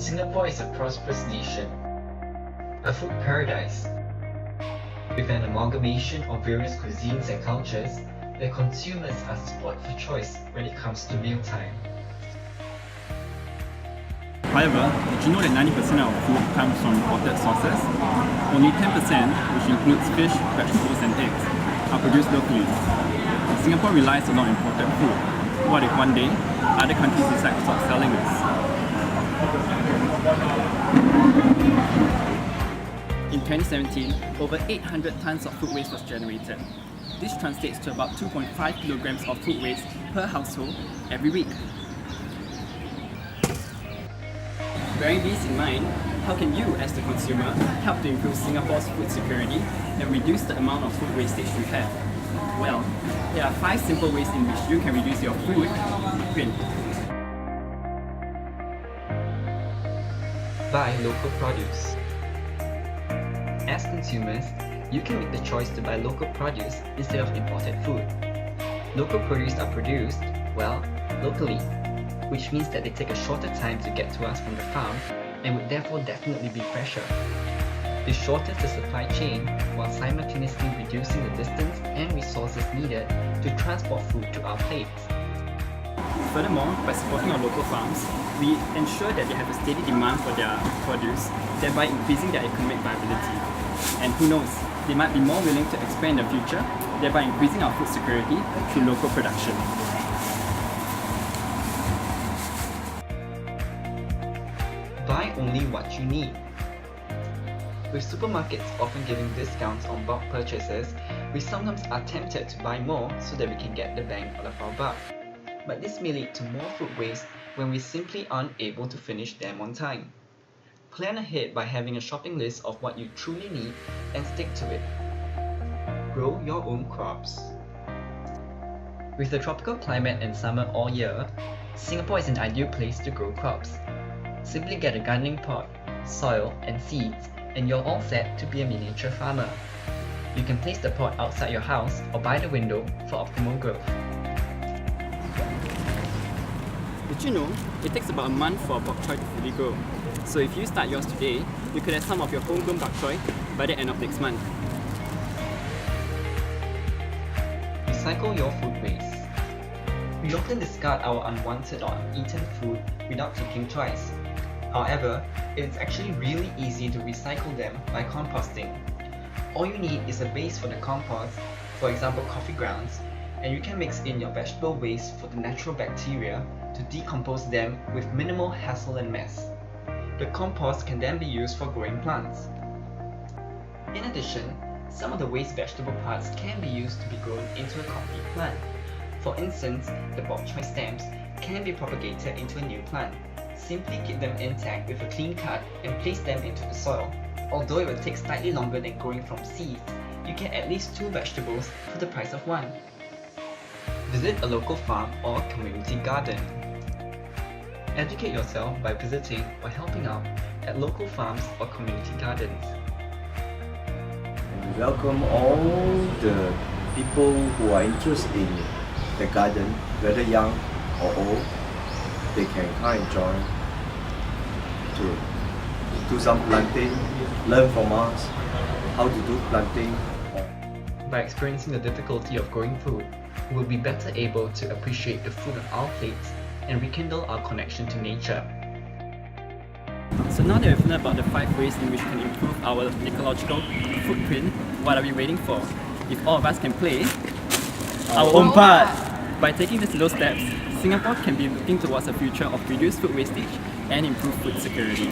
Singapore is a prosperous nation, a food paradise, with an amalgamation of various cuisines and cultures where consumers are spoiled for choice when it comes to mealtime. However, did you know that 90% of food comes from imported sources? Only 10%, which includes fish, vegetables and eggs, are produced locally. Singapore relies a lot on imported food. What if one day, other countries decide to stop selling this? In 2017, over 800 tons of food waste was generated. This translates to about 2.5 kilograms of food waste per household every week. Bearing these in mind, how can you, as the consumer, help to improve Singapore's food security and reduce the amount of food wastage we have? Well, there are 5 simple ways in which you can reduce your food print. Buy local produce. As consumers, you can make the choice to buy local produce instead of imported food. Local produce are produced, well, locally, which means that they take a shorter time to get to us from the farm and would therefore definitely be fresher. This shortens the supply chain while simultaneously reducing the distance and resources needed to transport food to our plates. Furthermore, by supporting our local farms, we ensure that they have a steady demand for their produce, thereby increasing their economic viability. And who knows, they might be more willing to expand in the future, thereby increasing our food security through local production. Buy only what you need. With supermarkets often giving discounts on bulk purchases, we sometimes are tempted to buy more so that we can get the bang out of our buck. But this may lead to more food waste when we simply aren't able to finish them on time. Plan ahead by having a shopping list of what you truly need and stick to it. Grow your own crops. With the tropical climate and summer all year, Singapore is an ideal place to grow crops. Simply get a gardening pot, soil and seeds, and you're all set to be a miniature farmer. You can place the pot outside your house or by the window for optimal growth. Did you know, it takes about a month for a bok choy to fully grow. So if you start yours today, you could have some of your homegrown bok choy by the end of next month. Recycle your food waste. We often discard our unwanted or uneaten food without thinking twice. However, it's actually really easy to recycle them by composting. All you need is a base for the compost, for example coffee grounds, and you can mix in your vegetable waste for the natural bacteria to decompose them with minimal hassle and mess. The compost can then be used for growing plants. In addition, some of the waste vegetable parts can be used to be grown into a complete plant. For instance, the bok choy stems can be propagated into a new plant. Simply keep them intact with a clean cut and place them into the soil. Although it will take slightly longer than growing from seeds, you get at least 2 vegetables for the price of 1. Visit a local farm or community garden. Educate yourself by visiting or helping out at local farms or community gardens. We welcome all the people who are interested in the garden, whether young or old. They can come and join to do some planting, learn from us how to do planting. By experiencing the difficulty of growing food, we will be better able to appreciate the food on our plates and rekindle our connection to nature. So now that we've learned about the 5 ways in which we can improve our ecological footprint, what are we waiting for? If all of us can play our own part! By taking these little steps, Singapore can be looking towards a future of reduced food wastage and improved food security.